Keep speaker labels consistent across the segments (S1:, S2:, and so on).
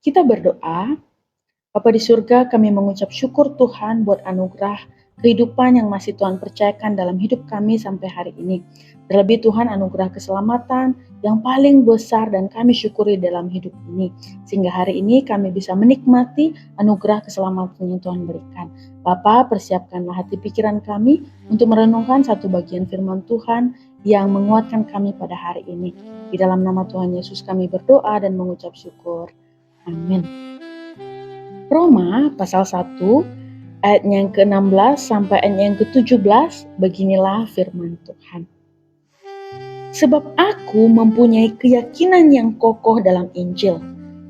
S1: Kita berdoa. Bapa di surga, kami mengucap syukur Tuhan buat anugerah kehidupan yang masih Tuhan percayakan dalam hidup kami sampai hari ini. Terlebih Tuhan anugerah keselamatan yang paling besar dan kami syukuri dalam hidup ini. Sehingga hari ini kami bisa menikmati anugerah keselamatan yang Tuhan berikan. Bapa, persiapkanlah hati pikiran kami untuk merenungkan satu bagian firman Tuhan yang menguatkan kami pada hari ini. Di dalam nama Tuhan Yesus kami berdoa dan mengucap syukur. Amin. Roma pasal 1 ayat yang ke-16 sampai ayat yang ke-17, beginilah firman Tuhan. Sebab aku mempunyai keyakinan yang kokoh dalam Injil,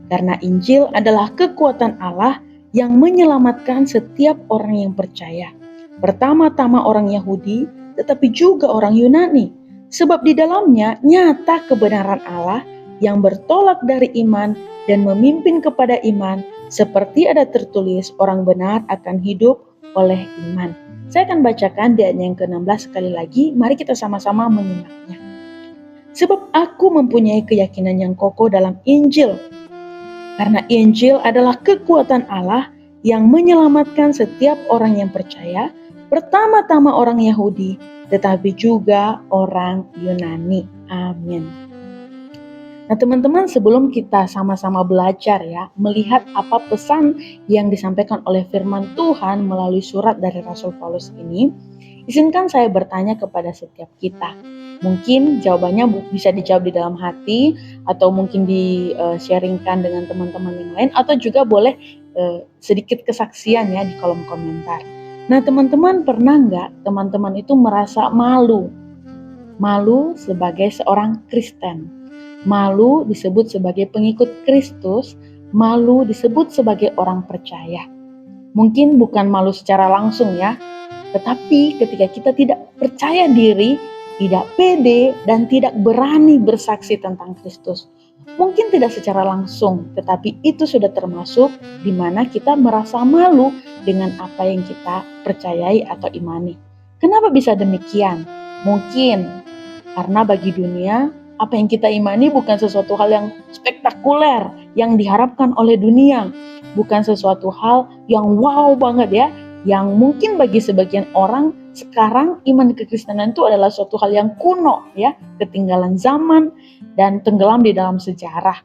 S1: karena Injil adalah kekuatan Allah yang menyelamatkan setiap orang yang percaya. Pertama-tama orang Yahudi, tetapi juga orang Yunani, sebab di dalamnya nyata kebenaran Allah yang bertolak dari iman dan memimpin kepada iman, seperti ada tertulis, orang benar akan hidup oleh iman. Saya akan bacakan di ayat yang ke-16 sekali lagi. Mari kita sama-sama menyimaknya. Sebab aku mempunyai keyakinan yang kokoh dalam Injil, karena Injil adalah kekuatan Allah yang menyelamatkan setiap orang yang percaya, pertama-tama orang Yahudi, tetapi juga orang Yunani. Amin. Nah teman-teman, sebelum kita sama-sama belajar ya, melihat apa pesan yang disampaikan oleh firman Tuhan melalui surat dari Rasul Paulus ini, izinkan saya bertanya kepada setiap kita. Mungkin jawabannya bisa dijawab di dalam hati, atau mungkin di-sharingkan dengan teman-teman yang lain, atau juga boleh sedikit kesaksian ya di kolom komentar. Nah teman-teman, pernah nggak teman-teman itu merasa malu? Malu sebagai seorang Kristen. Malu disebut sebagai pengikut Kristus, malu disebut sebagai orang percaya. Mungkin bukan malu secara langsung ya, tetapi ketika kita tidak percaya diri, tidak pede, dan tidak berani bersaksi tentang Kristus. Mungkin tidak secara langsung, tetapi itu sudah termasuk di mana kita merasa malu dengan apa yang kita percayai atau imani. Kenapa bisa demikian? Mungkin karena bagi dunia, apa yang kita imani bukan sesuatu hal yang spektakuler, yang diharapkan oleh dunia. Bukan sesuatu hal yang wow banget ya, yang mungkin bagi sebagian orang sekarang iman kekristenan itu adalah suatu hal yang kuno ya, ketinggalan zaman dan tenggelam di dalam sejarah.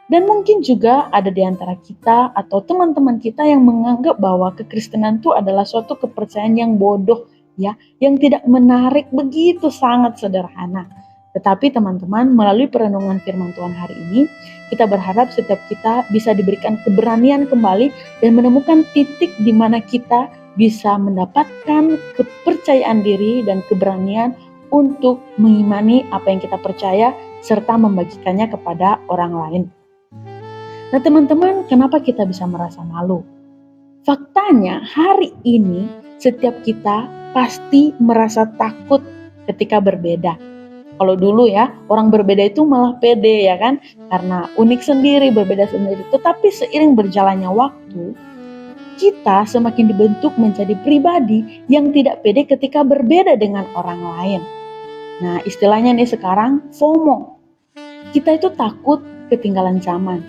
S1: Dan mungkin juga ada di antara kita atau teman-teman kita yang menganggap bahwa kekristenan itu adalah suatu kepercayaan yang bodoh ya, yang tidak menarik, begitu sangat sederhana. Tetapi teman-teman, melalui perenungan firman Tuhan hari ini, kita berharap setiap kita bisa diberikan keberanian kembali dan menemukan titik di mana kita bisa mendapatkan kepercayaan diri dan keberanian untuk mengimani apa yang kita percaya serta membagikannya kepada orang lain. Nah teman-teman, kenapa kita bisa merasa malu? Faktanya hari ini setiap kita pasti merasa takut ketika berbeda. Kalau dulu ya, orang berbeda itu malah pede ya kan, karena unik sendiri, berbeda sendiri. Tetapi seiring berjalannya waktu, kita semakin dibentuk menjadi pribadi yang tidak pede ketika berbeda dengan orang lain. Nah, istilahnya nih sekarang FOMO. Kita itu takut ketinggalan zaman.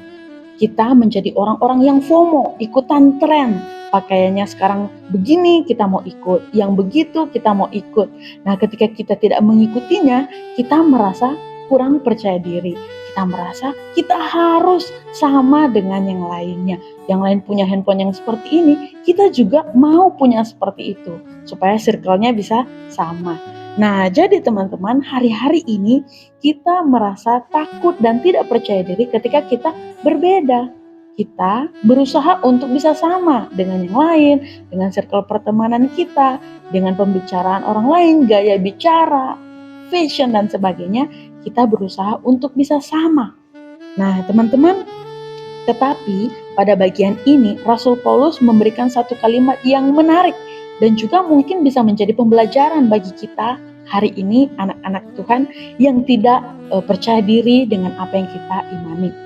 S1: Kita menjadi orang-orang yang FOMO, ikutan tren. Pakaiannya sekarang begini, kita mau ikut. Yang begitu, kita mau ikut. Nah, ketika kita tidak mengikutinya, kita merasa kurang percaya diri. Kita merasa kita harus sama dengan yang lainnya. Yang lain punya handphone yang seperti ini, kita juga mau punya seperti itu. Supaya circle-nya bisa sama. Nah, jadi teman-teman, hari-hari ini kita merasa takut dan tidak percaya diri ketika kita berbeda. Kita berusaha untuk bisa sama dengan yang lain, dengan circle pertemanan kita, dengan pembicaraan orang lain, gaya bicara, fashion dan sebagainya, kita berusaha untuk bisa sama. Nah, teman-teman, tetapi pada bagian ini Rasul Paulus memberikan satu kalimat yang menarik dan juga mungkin bisa menjadi pembelajaran bagi kita hari ini, anak-anak Tuhan yang tidak percaya diri dengan apa yang kita imani.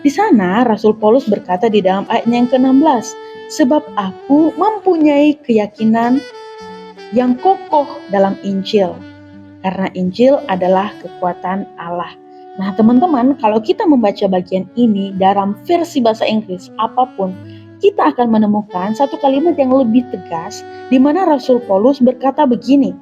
S1: Di sana Rasul Paulus berkata di dalam ayat yang ke-16, sebab aku mempunyai keyakinan yang kokoh dalam Injil, karena Injil adalah kekuatan Allah. Nah, teman-teman, kalau kita membaca bagian ini dalam versi bahasa Inggris apapun, kita akan menemukan satu kalimat yang lebih tegas di mana Rasul Paulus berkata begini,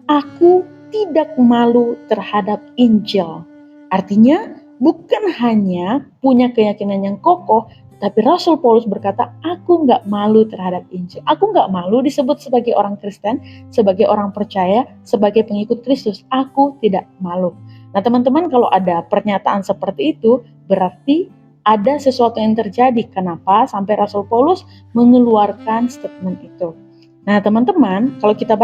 S1: "Aku tidak malu terhadap Injil." Artinya, bukan hanya punya keyakinan yang kokoh, tapi Rasul Paulus berkata, aku nggak malu terhadap Injil. Aku nggak malu disebut sebagai orang Kristen, sebagai orang percaya, sebagai pengikut Kristus. Aku tidak malu. Nah, teman-teman, kalau ada pernyataan seperti itu, berarti ada sesuatu yang terjadi. Kenapa sampai Rasul Paulus mengeluarkan statement itu? Nah, teman-teman, kalau kita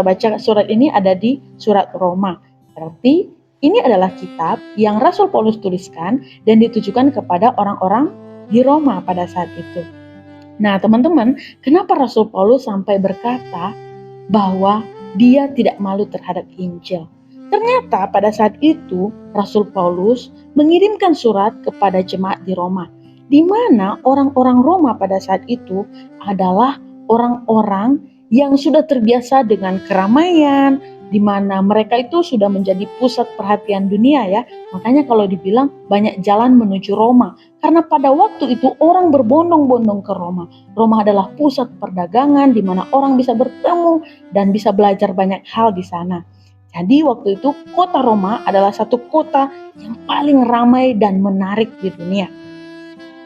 S1: baca surat ini ada di surat Roma. Berarti ini adalah kitab yang Rasul Paulus tuliskan dan ditujukan kepada orang-orang di Roma pada saat itu. Nah, teman-teman, kenapa Rasul Paulus sampai berkata bahwa dia tidak malu terhadap Injil? Ternyata pada saat itu Rasul Paulus mengirimkan surat kepada jemaat di Roma, di mana orang-orang Roma pada saat itu adalah orang-orang yang sudah terbiasa dengan keramaian, di mana mereka itu sudah menjadi pusat perhatian dunia ya. Makanya kalau dibilang banyak jalan menuju Roma, karena pada waktu itu orang berbondong-bondong ke Roma. Roma adalah pusat perdagangan di mana orang bisa bertemu dan bisa belajar banyak hal di sana. Jadi waktu itu kota Roma adalah satu kota yang paling ramai dan menarik di dunia.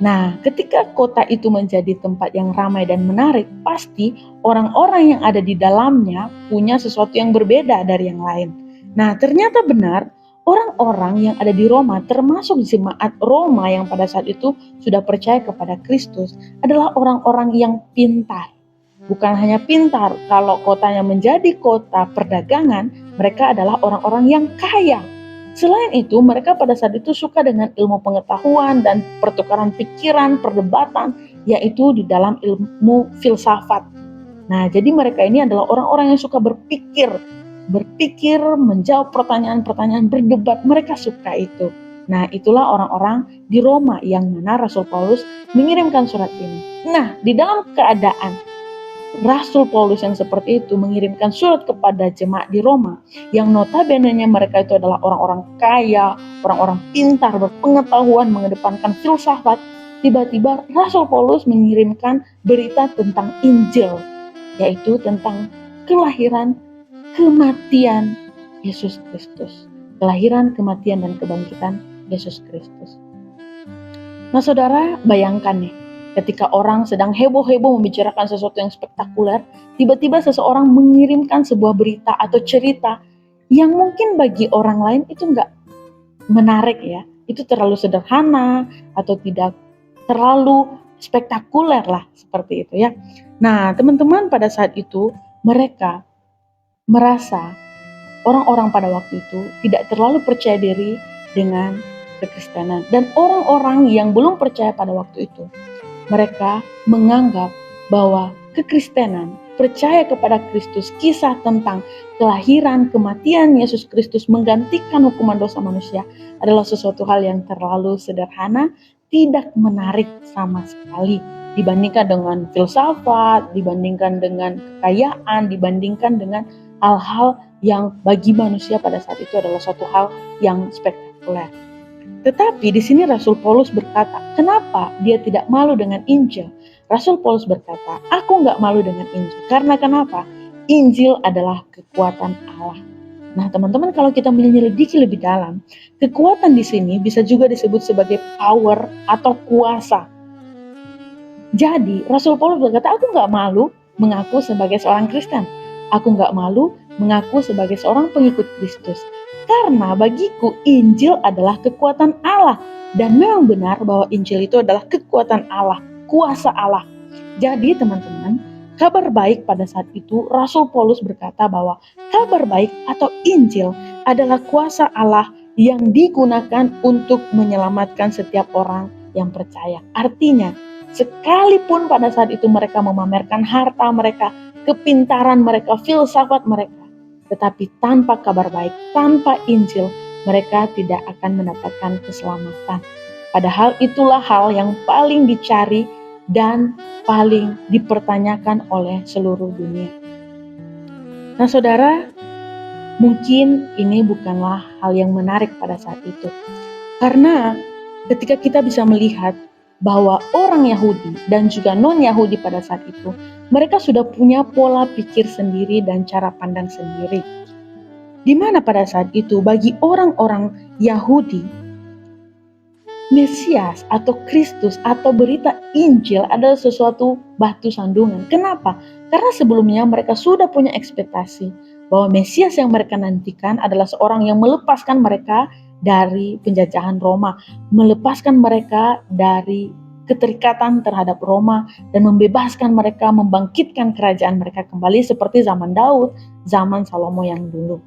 S1: Nah, ketika kota itu menjadi tempat yang ramai dan menarik, pasti orang-orang yang ada di dalamnya punya sesuatu yang berbeda dari yang lain. Nah, ternyata benar, orang-orang yang ada di Roma, termasuk jemaat Roma yang pada saat itu sudah percaya kepada Kristus, adalah orang-orang yang pintar. Bukan hanya pintar, kalau kotanya menjadi kota perdagangan, mereka adalah orang-orang yang kaya. Selain itu, mereka pada saat itu suka dengan ilmu pengetahuan dan pertukaran pikiran, perdebatan, yaitu di dalam ilmu filsafat. Nah, jadi mereka ini adalah orang-orang yang suka berpikir, menjawab pertanyaan-pertanyaan, berdebat, mereka suka itu. Nah, itulah orang-orang di Roma yang mana Rasul Paulus mengirimkan surat ini. Nah, di dalam keadaan Rasul Paulus yang seperti itu mengirimkan surat kepada jemaat di Roma yang notabene-nya mereka itu adalah orang-orang kaya, orang-orang pintar, berpengetahuan, mengedepankan filsafat. Tiba-tiba Rasul Paulus mengirimkan berita tentang Injil, yaitu tentang kelahiran, kematian Yesus Kristus. Kelahiran, kematian, dan kebangkitan Yesus Kristus. Nah, saudara, bayangkan nih, ketika orang sedang heboh-heboh membicarakan sesuatu yang spektakuler, tiba-tiba seseorang mengirimkan sebuah berita atau cerita yang mungkin bagi orang lain itu nggak menarik ya. Itu terlalu sederhana atau tidak terlalu spektakuler lah seperti itu ya. Nah, teman-teman, pada saat itu mereka merasa orang-orang pada waktu itu tidak terlalu percaya diri dengan kekristenan. Dan orang-orang yang belum percaya pada waktu itu, mereka menganggap bahwa kekristenan, percaya kepada Kristus, kisah tentang kelahiran, kematian Yesus Kristus menggantikan hukuman dosa manusia adalah sesuatu hal yang terlalu sederhana, tidak menarik sama sekali dibandingkan dengan filsafat, dibandingkan dengan kekayaan, dibandingkan dengan hal-hal yang bagi manusia pada saat itu adalah suatu hal yang spektakuler. Tetapi di sini Rasul Paulus berkata, kenapa dia tidak malu dengan Injil? Rasul Paulus berkata, aku nggak malu dengan Injil. Karena kenapa? Injil adalah kekuatan Allah. Nah, teman-teman, kalau kita menyelidiki lebih dalam, kekuatan di sini bisa juga disebut sebagai power atau kuasa. Jadi, Rasul Paulus berkata, aku nggak malu mengaku sebagai seorang Kristen. Aku nggak malu mengaku sebagai seorang pengikut Kristus. Karena bagiku Injil adalah kekuatan Allah. Dan memang benar bahwa Injil itu adalah kekuatan Allah, kuasa Allah. Jadi teman-teman, kabar baik pada saat itu Rasul Paulus berkata bahwa kabar baik atau Injil adalah kuasa Allah yang digunakan untuk menyelamatkan setiap orang yang percaya. Artinya, sekalipun pada saat itu mereka memamerkan harta mereka, kepintaran mereka, filsafat mereka, tetapi tanpa kabar baik, tanpa Injil, mereka tidak akan mendapatkan keselamatan. Padahal itulah hal yang paling dicari dan paling dipertanyakan oleh seluruh dunia. Nah, saudara, Mungkin ini bukanlah hal yang menarik pada saat itu. Karena ketika kita bisa melihat bahwa orang Yahudi dan juga non-Yahudi pada saat itu, mereka sudah punya pola pikir sendiri dan cara pandang sendiri. Di mana pada saat itu bagi orang-orang Yahudi, Mesias atau Kristus atau berita Injil adalah sesuatu batu sandungan. Kenapa? Karena sebelumnya mereka sudah punya ekspektasi bahwa Mesias yang mereka nantikan adalah seorang yang melepaskan mereka dari penjajahan Roma, melepaskan mereka dari keterikatan terhadap Roma dan membebaskan mereka, membangkitkan kerajaan mereka kembali seperti zaman Daud, zaman Salomo yang dulu.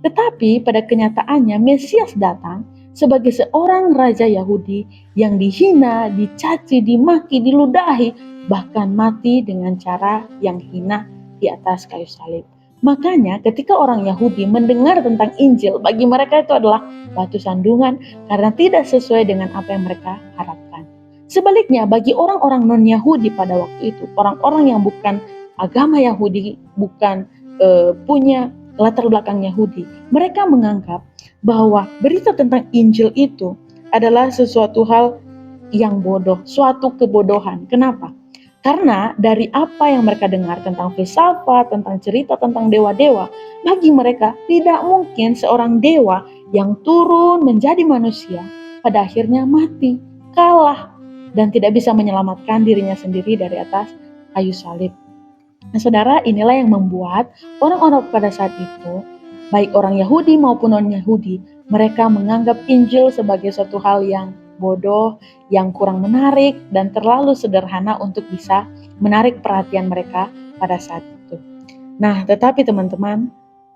S1: Tetapi pada kenyataannya Mesias datang sebagai seorang raja Yahudi yang dihina, dicaci, dimaki, diludahi, bahkan mati dengan cara yang hina di atas kayu salib. Makanya ketika orang Yahudi mendengar tentang Injil, bagi mereka itu adalah batu sandungan karena tidak sesuai dengan apa yang mereka harapkan. Sebaliknya bagi orang-orang non-Yahudi pada waktu itu, orang-orang yang bukan agama Yahudi, bukan punya latar belakang Yahudi, mereka menganggap bahwa berita tentang Injil itu adalah sesuatu hal yang bodoh, suatu kebodohan. Kenapa? Karena dari apa yang mereka dengar tentang filsafat, tentang cerita tentang dewa-dewa, bagi mereka tidak mungkin seorang dewa yang turun menjadi manusia pada akhirnya mati, kalah, dan tidak bisa menyelamatkan dirinya sendiri dari atas kayu salib. Nah, saudara, inilah yang membuat orang-orang pada saat itu, baik orang Yahudi maupun non-Yahudi, mereka menganggap Injil sebagai suatu hal yang bodoh, yang kurang menarik, dan terlalu sederhana untuk bisa menarik perhatian mereka pada saat itu. Nah, tetapi teman-teman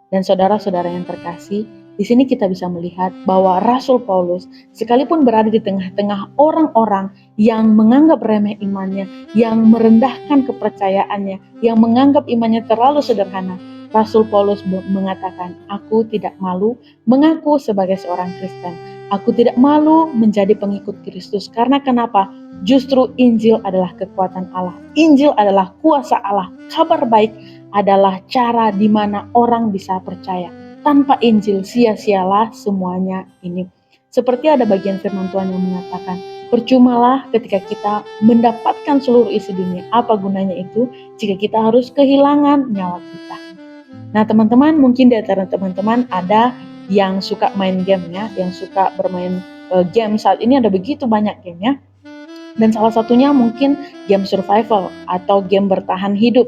S1: dan saudara-saudara yang terkasih, di sini kita bisa melihat bahwa Rasul Paulus sekalipun berada di tengah-tengah orang-orang yang menganggap remeh imannya, yang merendahkan kepercayaannya, yang menganggap imannya terlalu sederhana, Rasul Paulus mengatakan, aku tidak malu mengaku sebagai seorang Kristen. Aku tidak malu menjadi pengikut Kristus. Karena kenapa? Justru Injil adalah kekuatan Allah. Injil adalah kuasa Allah. Kabar baik adalah cara di mana orang bisa percaya. Tanpa Injil sia-sialah semuanya ini. Seperti ada bagian firman Tuhan yang mengatakan, percumalah ketika kita mendapatkan seluruh isi dunia. Apa gunanya itu jika kita harus kehilangan nyawa kita? Nah, teman-teman, mungkin di antara teman-teman ada yang suka main game ya, yang suka bermain game. Saat ini ada begitu banyak game ya. Dan salah satunya mungkin game survival atau game bertahan hidup,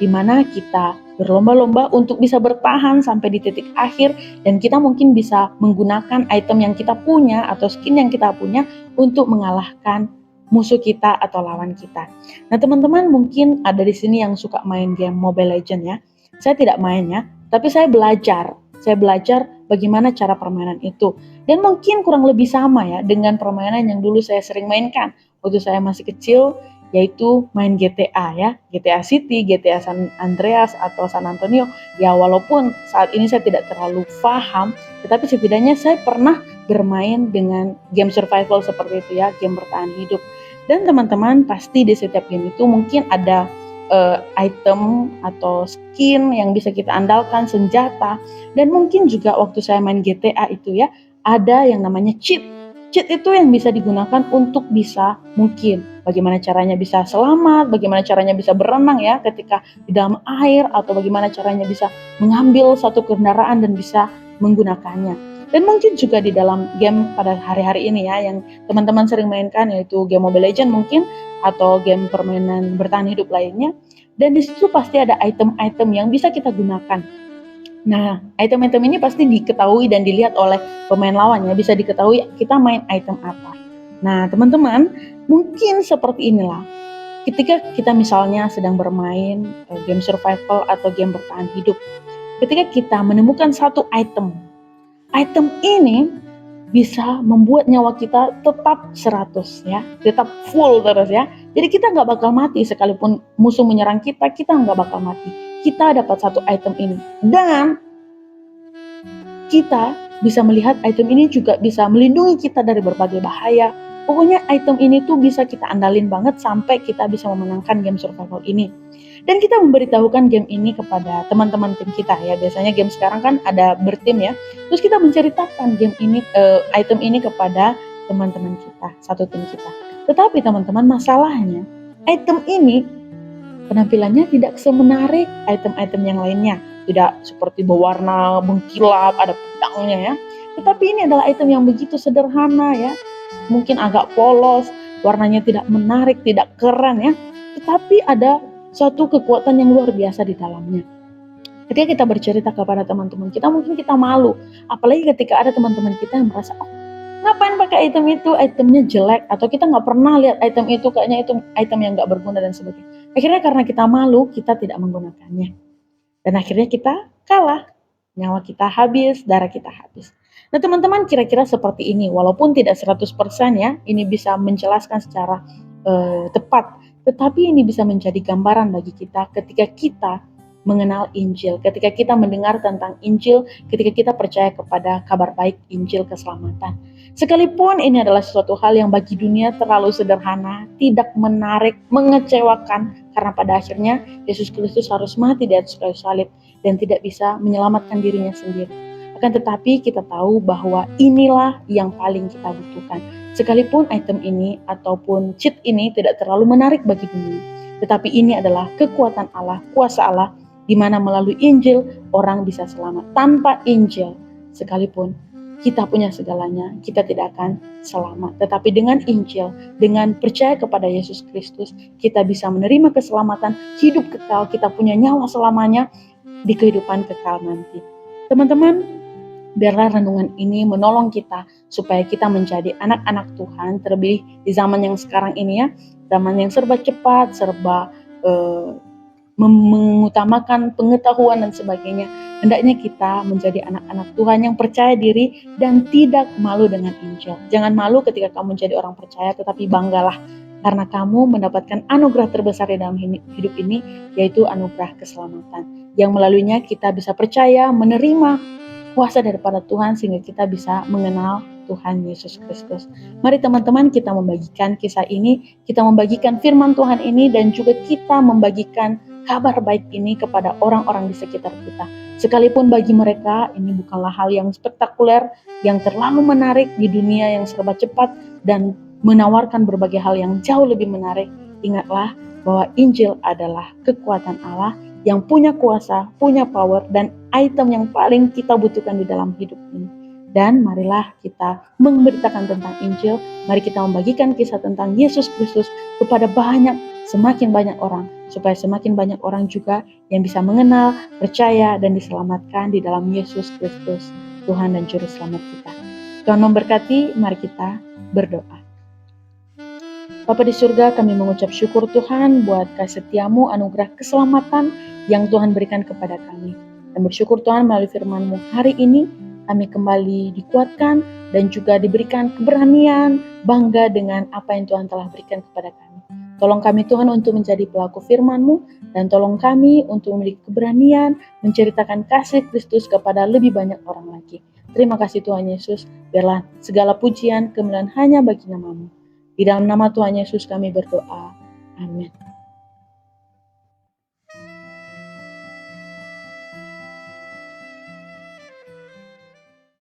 S1: di mana kita berlomba-lomba untuk bisa bertahan sampai di titik akhir, dan kita mungkin bisa menggunakan item yang kita punya atau skin yang kita punya untuk mengalahkan musuh kita atau lawan kita. Nah, teman-teman mungkin ada di sini yang suka main game Mobile Legends ya. Saya tidak mainnya, tapi saya belajar bagaimana cara permainan itu. Dan mungkin kurang lebih sama ya dengan permainan yang dulu saya sering mainkan waktu saya masih kecil, yaitu main GTA ya, GTA City, GTA San Andreas atau San Antonio. Ya, walaupun saat ini saya tidak terlalu paham, tetapi setidaknya saya pernah bermain dengan game survival seperti itu ya, game bertahan hidup. Dan teman-teman pasti di setiap game itu mungkin ada item atau skin yang bisa kita andalkan, senjata, dan mungkin juga waktu saya main GTA itu ya, ada yang namanya cheat. Cheat itu yang bisa digunakan untuk bisa mungkin bagaimana caranya bisa selamat, bagaimana caranya bisa berenang ya ketika di dalam air, atau bagaimana caranya bisa mengambil satu kendaraan dan bisa menggunakannya. Dan mungkin juga di dalam game pada hari-hari ini ya, yang teman-teman sering mainkan, yaitu game Mobile Legends mungkin, atau game permainan bertahan hidup lainnya. Dan di situ pasti ada item-item yang bisa kita gunakan. Nah, item-item ini pasti diketahui dan dilihat oleh pemain lawannya, bisa diketahui kita main item apa. Nah, teman-teman, mungkin seperti inilah. Ketika kita misalnya sedang bermain game survival atau game bertahan hidup, ketika kita menemukan satu item ini bisa membuat nyawa kita tetap 100 ya, tetap full terus ya. Jadi kita nggak bakal mati, sekalipun musuh menyerang kita, kita nggak bakal mati. Kita dapat satu item ini, dan kita bisa melihat item ini juga bisa melindungi kita dari berbagai bahaya, Pokoknya item ini tuh bisa kita andalin banget sampai kita bisa memenangkan game survival ini. Dan kita memberitahukan game ini kepada teman-teman tim kita ya. Biasanya game sekarang kan ada bertim ya. Terus kita menceritakan game ini, item ini kepada teman-teman kita, satu tim kita. Tetapi teman-teman, masalahnya item ini penampilannya tidak semenarik item-item yang lainnya. Tidak seperti berwarna mengkilap, ada pedangnya ya. Tetapi ini adalah item yang begitu sederhana ya. Mungkin agak polos, warnanya tidak menarik, tidak keren ya. Tetapi ada suatu kekuatan yang luar biasa di dalamnya. Ketika kita bercerita kepada teman-teman kita, mungkin kita malu. Apalagi ketika ada teman-teman kita yang merasa, oh, ngapain pakai item itu, itemnya jelek, atau kita nggak pernah lihat item itu, kayaknya itu item yang nggak berguna dan sebagainya. Akhirnya karena kita malu, kita tidak menggunakannya. Dan akhirnya kita kalah. Nyawa kita habis, darah kita habis. Nah teman-teman, kira-kira seperti ini. Walaupun tidak 100% ya, ini bisa menjelaskan secara tepat. Tetapi ini bisa menjadi gambaran bagi kita ketika kita mengenal Injil, ketika kita mendengar tentang Injil, ketika kita percaya kepada kabar baik Injil keselamatan. Sekalipun ini adalah sesuatu hal yang bagi dunia terlalu sederhana, tidak menarik, mengecewakan, karena pada akhirnya Yesus Kristus harus mati di atas kayu salib dan tidak bisa menyelamatkan dirinya sendiri. Akan tetapi kita tahu bahwa inilah yang paling kita butuhkan. Sekalipun item ini ataupun cheat ini tidak terlalu menarik bagi dunia, tetapi ini adalah kekuatan Allah, kuasa Allah, di mana melalui Injil orang bisa selamat. Tanpa Injil, sekalipun kita punya segalanya, kita tidak akan selamat. Tetapi dengan Injil, dengan percaya kepada Yesus Kristus, kita bisa menerima keselamatan, hidup kekal, kita punya nyawa selamanya di kehidupan kekal nanti. Teman-teman, biarlah renungan ini menolong kita supaya kita menjadi anak-anak Tuhan, terlebih di zaman yang sekarang ini ya, zaman yang serba cepat, serba mengutamakan pengetahuan dan sebagainya. Hendaknya kita menjadi anak-anak Tuhan yang percaya diri dan tidak malu dengan Injil. Jangan malu ketika kamu menjadi orang percaya, tetapi banggalah karena kamu mendapatkan anugerah terbesar di dalam hidup ini, yaitu anugerah keselamatan. Yang melaluinya kita bisa percaya, menerima kuasa daripada Tuhan sehingga kita bisa mengenal Tuhan Yesus Kristus. Mari teman-teman, kita membagikan kisah ini, kita membagikan firman Tuhan ini, dan juga kita membagikan kabar baik ini kepada orang-orang di sekitar kita. Sekalipun bagi mereka ini bukanlah hal yang spektakuler, yang terlalu menarik di dunia yang serba cepat dan menawarkan berbagai hal yang jauh lebih menarik, ingatlah bahwa Injil adalah kekuatan Allah yang punya kuasa, punya power, dan item yang paling kita butuhkan di dalam hidup ini. Dan marilah kita memberitakan tentang Injil, mari kita membagikan kisah tentang Yesus Kristus kepada semakin banyak orang, supaya semakin banyak orang juga yang bisa mengenal, percaya, dan diselamatkan di dalam Yesus Kristus, Tuhan dan Juru Selamat kita. Tuhan memberkati, mari kita berdoa. Bapa di surga, kami mengucap syukur Tuhan buat kasih setiamu, anugerah keselamatan yang Tuhan berikan kepada kami. Dan bersyukur Tuhan melalui firman-Mu hari ini, kami kembali dikuatkan dan juga diberikan keberanian, bangga dengan apa yang Tuhan telah berikan kepada kami. Tolong kami Tuhan untuk menjadi pelaku firman-Mu, dan tolong kami untuk memiliki keberanian menceritakan kasih Kristus kepada lebih banyak orang lagi. Terima kasih Tuhan Yesus, biarlah segala pujian, kemuliaan hanya bagi nama-Mu. Di dalam nama Tuhan Yesus kami berdoa. Amin.